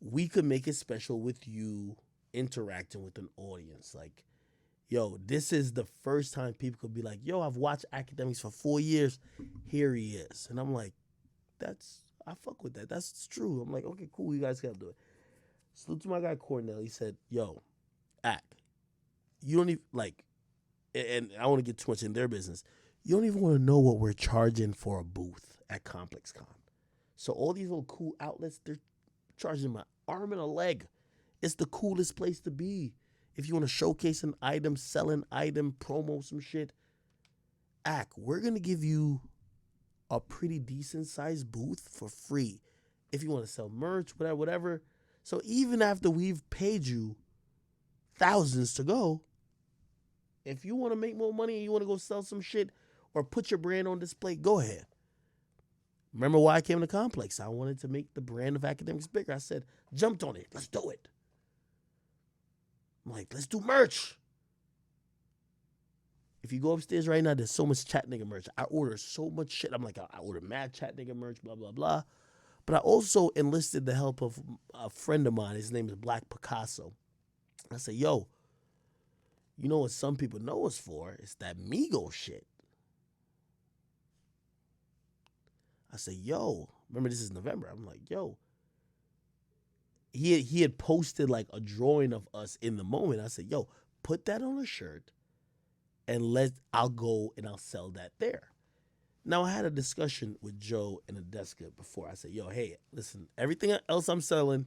we could make it special with you interacting with an audience. Like, yo, this is the first time people could be like, yo, I've watched Academics for 4 years. Here he is. And I'm like, I fuck with that. That's true. I'm like, okay, cool. You guys gotta do it. Salute to my guy Cornell. He said, yo, act. You don't even, like, and I don't want to get too much in their business. You don't even want to know what we're charging for a booth at Complex Con. So all these little cool outlets, they're charging my arm and a leg. It's the coolest place to be. If you want to showcase an item, sell an item, promo some shit, act. We're going to give you a pretty decent sized booth for free. If you want to sell merch, whatever, whatever. So even after we've paid you thousands to go, if you want to make more money and you want to go sell some shit or put your brand on display, go ahead. Remember why I came to Complex? I wanted to make the brand of Academics bigger. I said, jumped on it. Let's do it. I'm like, let's do merch. If you go upstairs right now, there's so much chat nigga merch. I order so much shit. I'm like, I order mad chat nigga merch, blah, blah, blah. But I also enlisted the help of a friend of mine. His name is Black Picasso. I said, yo, you know what some people know us for? It's that Migo shit. I said, yo, remember this is November. I'm like, yo. He had posted like a drawing of us in the moment. I said, yo, put that on a shirt and I'll go and I'll sell that there. Now I had a discussion with Joe and Nedeska before. I said, yo, hey, listen, everything else I'm selling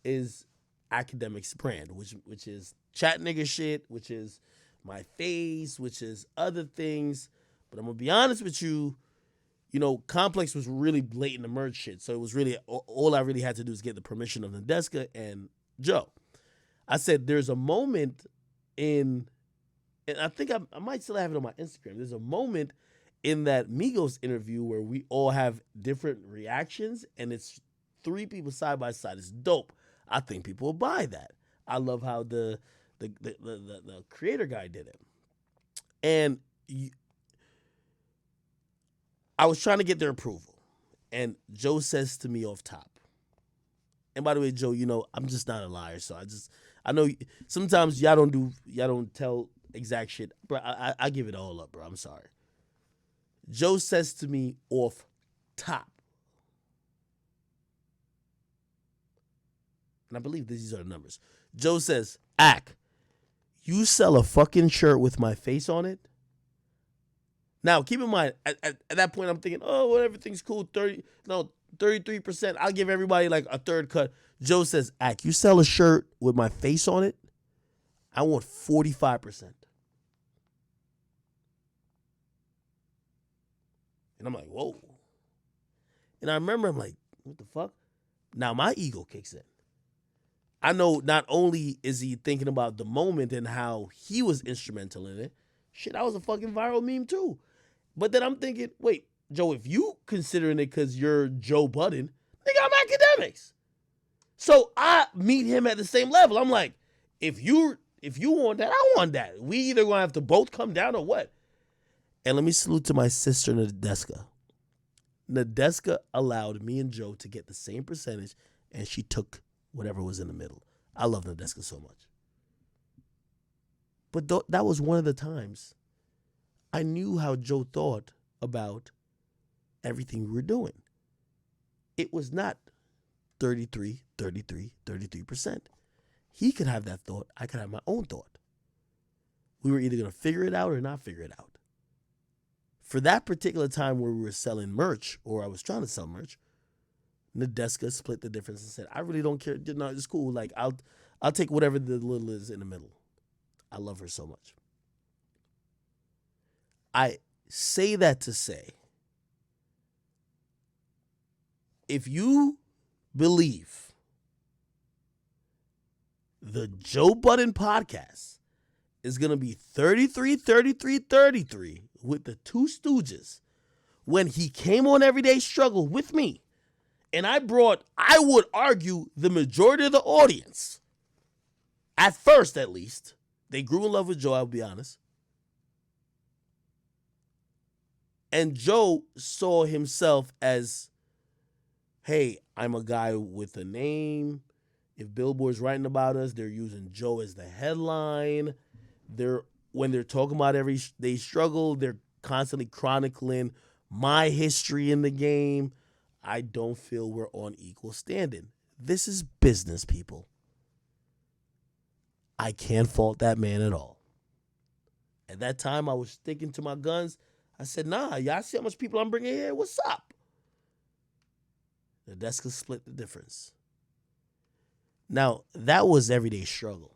is Akademiks brand, which is chat nigga shit, which is my face, which is other things. But I'm gonna be honest with you, you know, Complex was really blatant the merge shit. So it was really all I really had to do is get the permission of Nedeska and Joe. I said there's a moment and I think I might still have it on my Instagram. There's a moment in that Migos interview where we all have different reactions and it's three people side by side. It's dope. I think people will buy that. I love how the creator guy did it. And I was trying to get their approval. And Joe says to me off top. And by the way, Joe, you know, I'm just not a liar. So I know sometimes y'all don't tell exact shit. Bro, I give it all up, bro. I'm sorry. Joe says to me off top. And I believe these are the numbers. Joe says, Ack, you sell a fucking shirt with my face on it? Now, keep in mind, at that point, I'm thinking, oh, well, everything's cool. 33%. I'll give everybody like a third cut. Joe says, Ack, you sell a shirt with my face on it? I want 45%. And I'm like, whoa. And I remember, I'm like, what the fuck? Now my ego kicks in. I know not only is he thinking about the moment and how he was instrumental in it, shit, I was a fucking viral meme too. But then I'm thinking, wait, Joe, if you considering it because you're Joe Budden, nigga, I'm Academics. So I meet him at the same level. I'm like, if you want that, I want that. We either gonna have to both come down or what? And let me salute to my sister Nedeska. Nedeska allowed me and Joe to get the same percentage, and she took whatever was in the middle. I love Nedeska so much. But that was one of the times I knew how Joe thought about everything we were doing. It was not 33%. He could have that thought. I could have my own thought. We were either going to figure it out or not figure it out. For that particular time where we were selling merch, or I was trying to sell merch, Nedeska split the difference and said, I really don't care. No, it's cool. Like, I'll take whatever the little is in the middle. I love her so much. I say that to say, if you believe the Joe Budden podcast is going to be 33 with the two stooges when he came on Everyday Struggle with me, and I would argue, the majority of the audience, at first at least, they grew in love with Joe, I'll be honest. And Joe saw himself as, hey, I'm a guy with a name. If Billboard's writing about us, they're using Joe as the headline. When they're talking about they struggle, they're constantly chronicling my history in the game. I don't feel we're on equal standing. This is business, people. I can't fault that man at all. At that time, I was sticking to my guns. I said, nah, y'all see how much people I'm bringing here? What's up? Nedeska split the difference. Now, that was everyday struggle.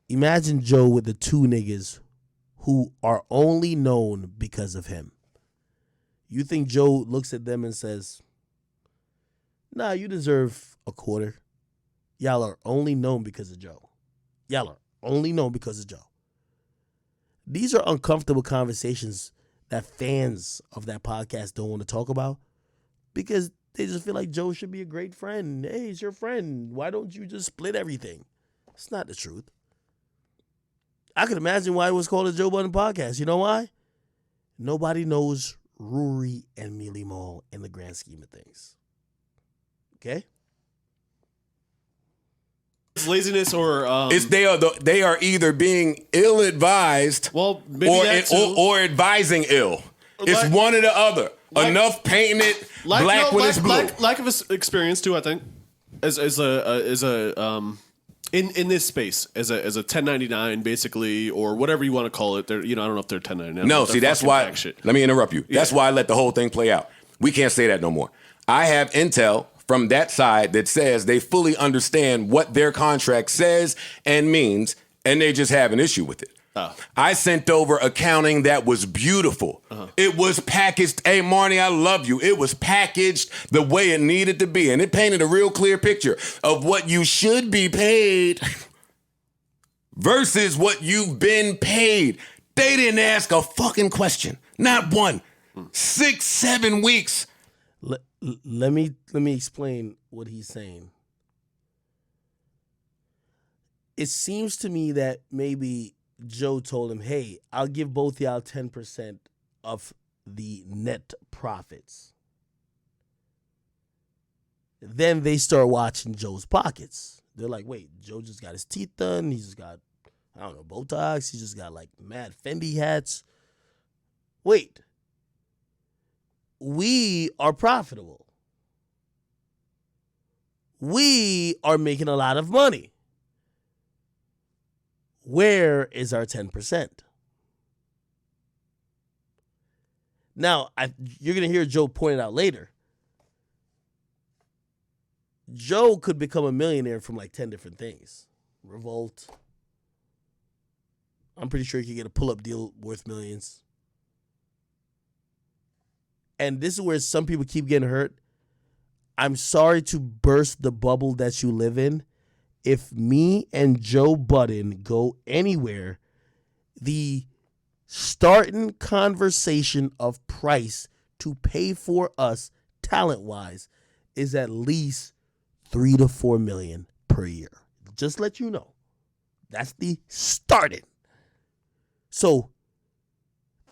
Imagine Joe with the two niggas who are only known because of him. You think Joe looks at them and says, nah, you deserve a quarter. Y'all are only known because of Joe. Y'all are only known because of Joe. These are uncomfortable conversations that fans of that podcast don't want to talk about because they just feel like Joe should be a great friend. Hey, he's your friend. Why don't you just split everything? It's not the truth. I could imagine why it was called a Joe Budden podcast. You know why? Nobody knows Rory and Mal in the grand scheme of things. Okay? It's laziness or it's they are either being ill-advised or advising ill. It's one or the other. Enough painting it black when it's blue. Lack of experience too, I think, as a in this space as a 1099 basically, or whatever you want to call it. They're, I don't know if they're 1099. No, see, that's why. Let me interrupt you. Yeah. That's why I let the whole thing play out. We can't say that no more. I have intel from that side that says they fully understand what their contract says and means, and they just have an issue with it. Oh. I sent over accounting that was beautiful. Uh-huh. It was packaged. Hey, Marnie, I love you. It was packaged the way it needed to be, and it painted a real clear picture of what you should be paid versus what you've been paid. They didn't ask a fucking question. Not one. 6, 7 weeks. Let me explain what he's saying. It seems to me that maybe Joe told him, hey, I'll give both y'all 10% of the net profits. Then they start watching Joe's pockets. They're like, wait, Joe just got his teeth done. He just got, Botox. He just got like mad Fendi hats. Wait. We are profitable. We are making a lot of money. Where is our 10%? Now, you're going to hear Joe point it out later. Joe could become a millionaire from like 10 different things. Revolt. I'm pretty sure he could get a pull-up deal worth millions. And this is where some people keep getting hurt. I'm sorry to burst the bubble that you live in. If me and Joe Budden go anywhere, the starting conversation of price to pay for us talent-wise is at least $3 to $4 million per year. Just let you know. That's the starting. So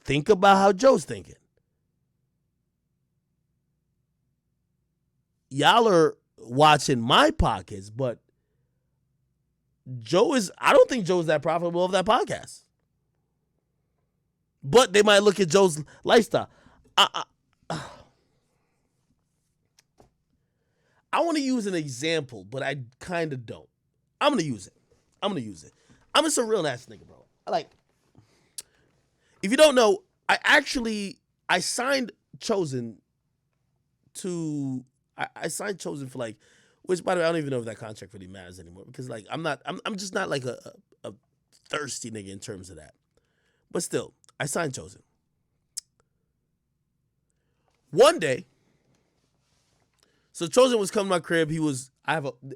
think about how Joe's thinking. Y'all are watching my pockets, but I don't think Joe's that profitable of that podcast. But they might look at Joe's lifestyle. I want to use an example, but I kind of don't. I'm going to use it. I'm just a real ass nigga, bro. If you don't know, I signed Chosen to... I signed Chosen for like, which by the way, I don't even know if that contract really matters anymore because like I'm just not like a thirsty nigga in terms of that. But still, I signed Chosen. One day, so Chosen was coming to my crib.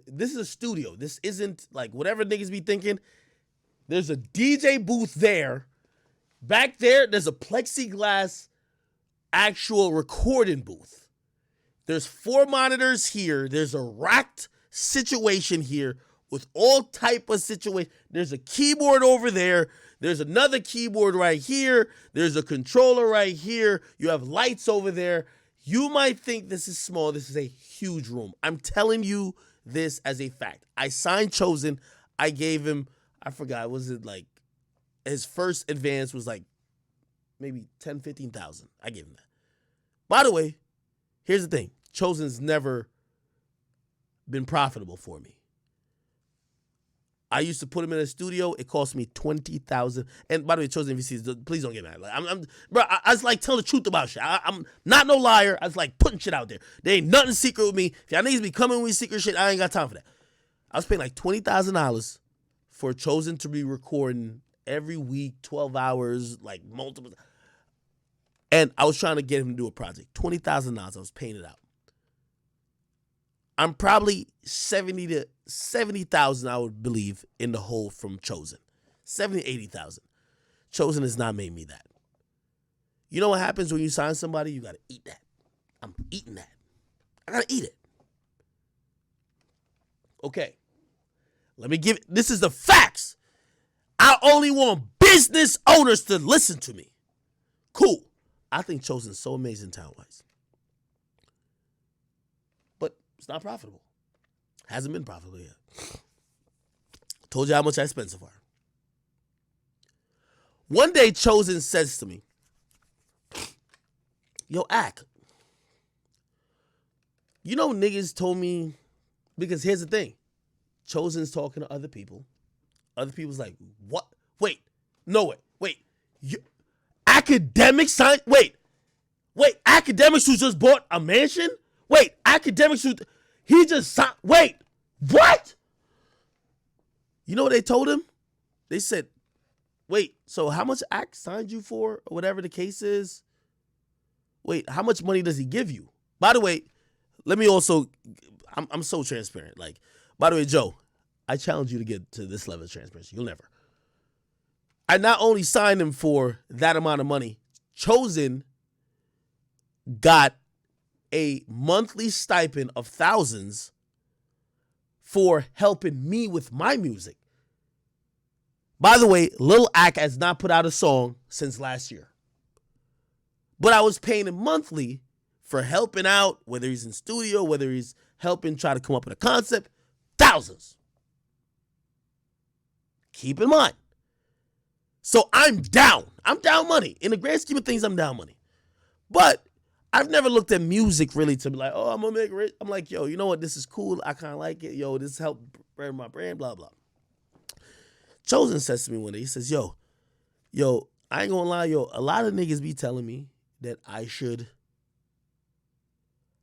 This is a studio. This isn't like whatever niggas be thinking. There's a DJ booth there. Back there, there's a plexiglass actual recording booth. There's 4 monitors here. There's a racked situation here with all type of situation. There's a keyboard over there. There's another keyboard right here. There's a controller right here. You have lights over there. You might think this is small. This is a huge room. I'm telling you this as a fact. I signed Chosen. I gave him, I forgot, was it like, his first advance was like maybe 10, 15,000. I gave him that. By the way, here's the thing. Chosen's never been profitable for me. I used to put him in a studio. It cost me $20,000. And by the way, Chosen, if you see, please don't get mad. Like, I just like tell the truth about shit. I'm not no liar. I just like putting shit out there. There ain't nothing secret with me. If y'all niggas be coming with secret shit, I ain't got time for that. I was paying like $20,000 for Chosen to be recording every week, 12 hours, like multiple. And I was trying to get him to do a project. $20,000. I was paying it out. I'm probably 70,000, I would believe, in the hole from Chosen. 80,000. Chosen has not made me that. You know what happens when you sign somebody? You got to eat that. I'm eating that. I got to eat it. Okay. Let me give it. This is the facts. I only want business owners to listen to me. Cool. I think Chosen's so amazing talent-wise. But it's not profitable. Hasn't been profitable yet. Told you how much I spent so far. One day, Chosen says to me, yo, Ak, you know niggas told me, because here's the thing. Chosen's talking to other people. Other people's like, what? Wait. No way. Wait. Akademiks signed? Wait. Akademiks who just bought a mansion? Wait. Akademiks who... He just signed... Wait. What? You know what they told him? They said, wait, so how much Ak signed you for? Or whatever the case is? Wait, how much money does he give you? By the way, let me also... I'm so transparent. Like, by the way, Joe, I challenge you to get to this level of transparency. You'll never. I not only signed him for that amount of money, Chosen got a monthly stipend of thousands for helping me with my music. By the way, Lil Ak has not put out a song since last year. But I was paying him monthly for helping out, whether he's in studio, whether he's helping try to come up with a concept. Thousands. Keep in mind. So I'm down. I'm down money. In the grand scheme of things, I'm down money. But I've never looked at music really to be like, oh, I'm going to make it rich. I'm like, yo, you know what? This is cool. I kind of like it. Yo, this helped brand my brand, blah, blah. Chosen says to me one day, he says, yo, I ain't going to lie, yo, a lot of niggas be telling me that I should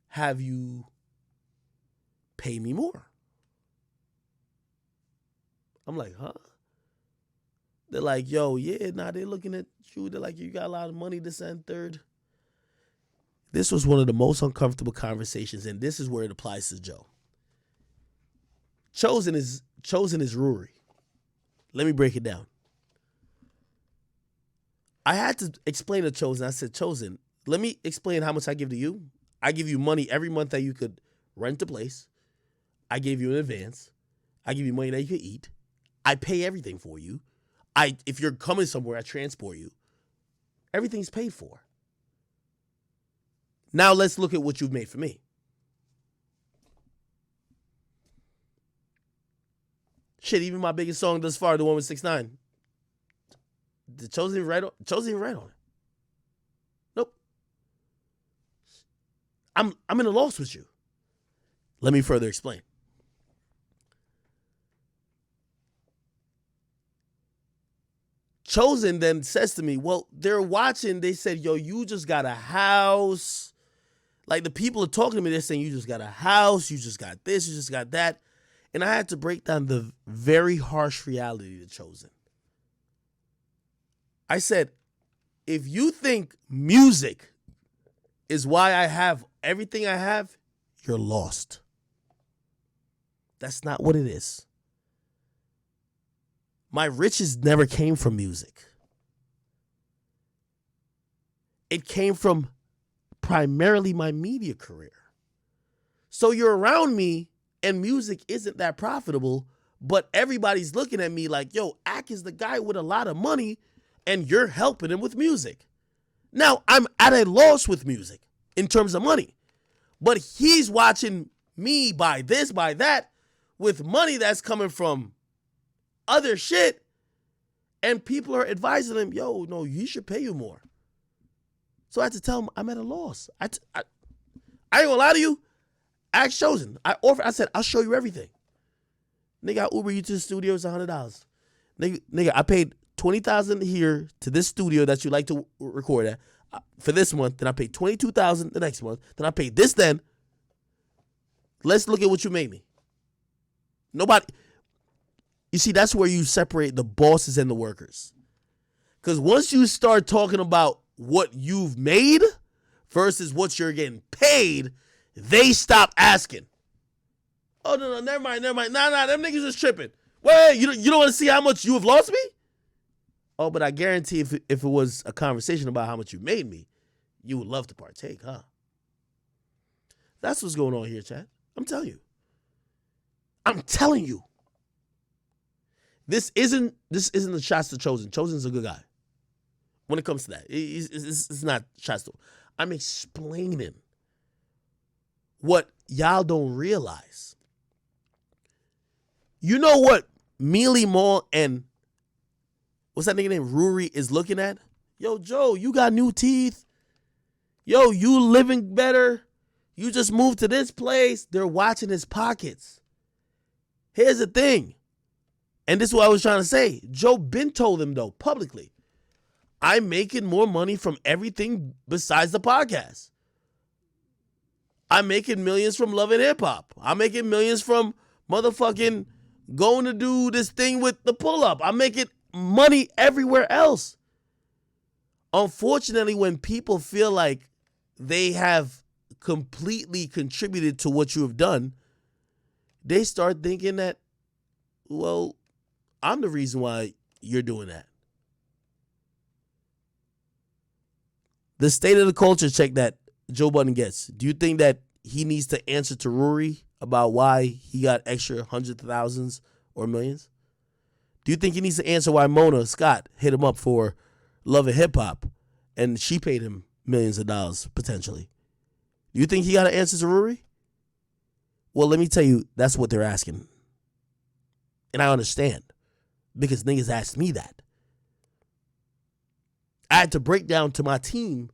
have you pay me more. I'm like, huh? They're like, yo, yeah, nah, they're looking at you. They're like, you got a lot of money, this and third. This was one of the most uncomfortable conversations, and this is where it applies to Joe. Chosen is Rory. Let me break it down. I had to explain to Chosen. I said, Chosen, let me explain how much I give to you. I give you money every month that you could rent a place. I gave you an advance. I give you money that you could eat. I pay everything for you. If you're coming somewhere, I transport you. Everything's paid for. Now let's look at what you've made for me. Shit, even my biggest song thus far, the one with 6ix9ine. The Chosen even right on it. Nope. I'm in a loss with you. Let me further explain. Chosen then says to me, well, they're watching. They said, yo, you just got a house. Like, the people are talking to me. They're saying, you just got a house. You just got this. You just got that. And I had to break down the very harsh reality to Chosen. I said, if you think music is why I have everything I have, you're lost. That's not what it is. My riches never came from music. It came from primarily my media career. So you're around me and music isn't that profitable, but everybody's looking at me like, yo, Ak is the guy with a lot of money and you're helping him with music. Now, I'm at a loss with music. in terms of money. But he's watching me buy this, buy that, with money that's coming from other shit. And people are advising him, yo, no, you should pay you more. So I had to tell him I'm at a loss. I ain't gonna lie to you. I asked Chosen. I said, I'll show you everything. Nigga, I Uber you to the studio, it's $100. Nigga, I paid $20,000 here to this studio that you like to record at for this month. Then I paid $22,000 the next month. Then I paid this then. Let's look at what you made me. Nobody. You see, that's where you separate the bosses and the workers. Because once you start talking about what you've made versus what you're getting paid, they stop asking. Oh, no, never mind. Nah, them niggas is tripping. Wait, you don't want to see how much you have lost me? Oh, but I guarantee if it was a conversation about how much you made me, you would love to partake, huh? That's what's going on here, Chad. I'm telling you. This isn't the shots to Chosen. Chosen's a good guy. When it comes to that, it's not shots to. I'm explaining what y'all don't realize. You know what Mealy Mall and what's that nigga named Rory is looking at? Yo, Joe, you got new teeth. Yo, you living better. You just moved to this place. They're watching his pockets. Here's the thing. And this is what I was trying to say. Joe Ben told him, though, publicly, I'm making more money from everything besides the podcast. I'm making millions from Love and Hip Hop. I'm making millions from motherfucking going to do this thing with the pull-up. I'm making money everywhere else. Unfortunately, when people feel like they have completely contributed to what you have done, they start thinking that, well, I'm the reason why you're doing that. The state of the culture check that Joe Budden gets. Do you think that he needs to answer to Rory about why he got extra hundreds of thousands or millions? Do you think he needs to answer why Mona Scott hit him up for Love and Hip Hop and she paid him millions of dollars potentially? Do you think he got an answer to Rory? Well, let me tell you, that's what they're asking. And I understand because niggas asked me that. I had to break down to my team,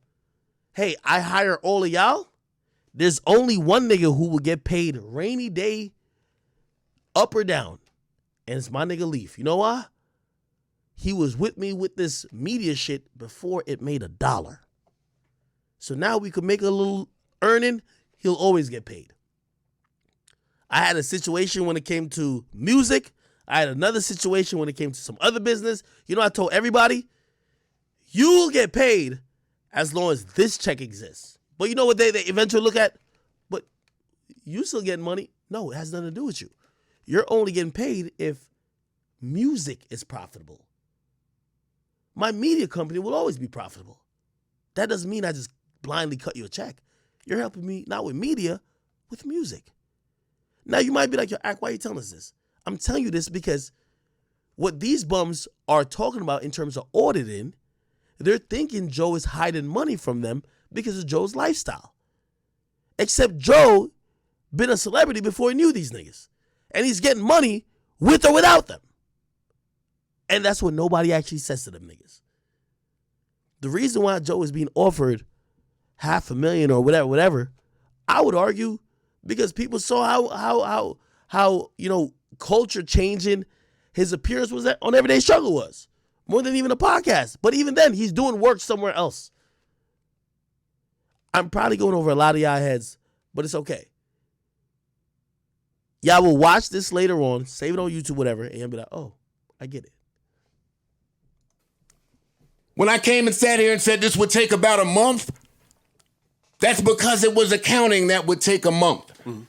hey, I hire all of y'all. There's only one nigga who will get paid rainy day, up or down. And it's my nigga Leaf. You know why? He was with me with this media shit before it made $1. So now we could make a little earning. He'll always get paid. I had a situation when it came to music. I had another situation when it came to some other business. You know, I told everybody, you'll get paid as long as this check exists. But you know what they eventually look at? But you still getting money? No, it has nothing to do with you. You're only getting paid if music is profitable. My media company will always be profitable. That doesn't mean I just blindly cut you a check. You're helping me not with media, with music. Now you might be like, yo, Ak, why are you telling us this? I'm telling you this because what these bums are talking about in terms of auditing, they're thinking Joe is hiding money from them because of Joe's lifestyle. Except Joe been a celebrity before he knew these niggas. And he's getting money with or without them. And that's what nobody actually says to them niggas. The reason why Joe is being offered $500,000 or whatever, I would argue because people saw how culture changing his appearance was on Everyday Struggle was. More than even a podcast. But even then, he's doing work somewhere else. I'm probably going over a lot of y'all heads, but it's okay. Y'all will watch this later on, save it on YouTube, whatever, and you'll be like, oh, I get it. When I came and sat here and said this would take about a month, that's because it was accounting that would take a month. Mm-hmm.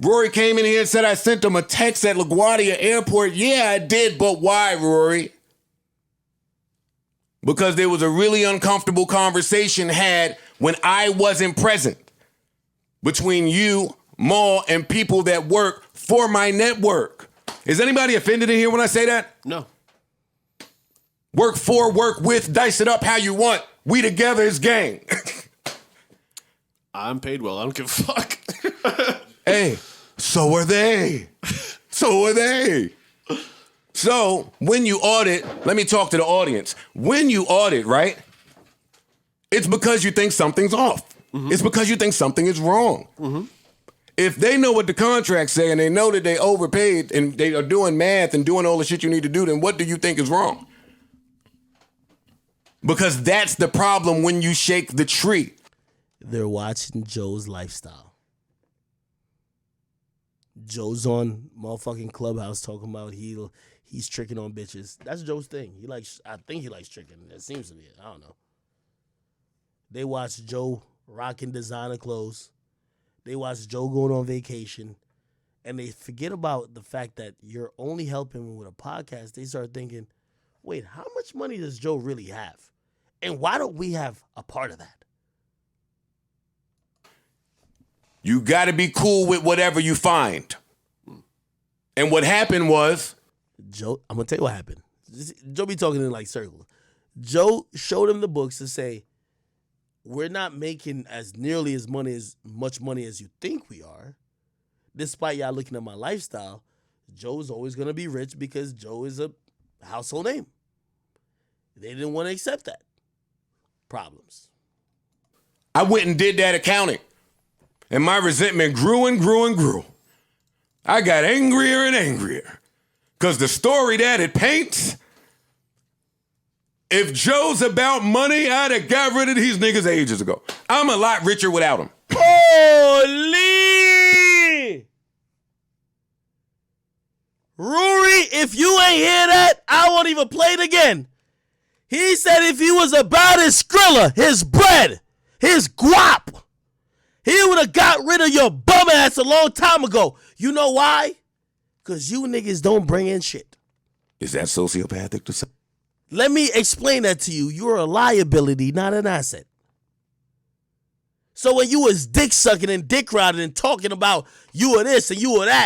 Rory came in here and said I sent him a text at LaGuardia Airport. Yeah, I did, but why, Rory? Because there was a really uncomfortable conversation had when I wasn't present between you, Mal, and people that work for my network. Is anybody offended in here when I say that? No. Work for, work with, dice it up how you want. We together is gang. I'm paid well. I don't give a fuck. Hey, so are they. So are they. So when you audit, let me talk to the audience. When you audit, right, it's because you think something's off. Mm-hmm. It's because you think something is wrong. Mm-hmm. If they know what the contracts say and they know that they overpaid and they are doing math and doing all the shit you need to do, then what do you think is wrong? Because that's the problem when you shake the tree. They're watching Joe's lifestyle. Joe's on motherfucking Clubhouse talking about he's tricking on bitches. That's Joe's thing. I think he likes tricking. It seems to be it. I don't know. They watch Joe rocking designer clothes. They watch Joe going on vacation. And they forget about the fact that you're only helping him with a podcast. They start thinking, wait, how much money does Joe really have? And why don't we have a part of that? You got to be cool with whatever you find. And what happened was... Joe, I'm going to tell you what happened. Joe be talking in like circles. Joe showed him the books to say, we're not making as nearly as much money as you think we are. Despite y'all looking at my lifestyle, Joe's always going to be rich because Joe is a household name. They didn't want to accept that. Problems. I went and did that accounting. And my resentment grew and grew and grew. I got angrier and angrier. Because the story that it paints, if Joe's about money, I'd have got rid of these niggas ages ago. I'm a lot richer without him. Holy! Rory, if you ain't hear that, I won't even play it again. He said if he was about his Skrilla, his bread, his guap, he would have got rid of your bum ass a long time ago. You know why? Because you niggas don't bring in shit. Is that sociopathic to say? Let me explain that to you. You're a liability, not an asset. So when you was dick sucking and dick riding and talking about you are this and you are that,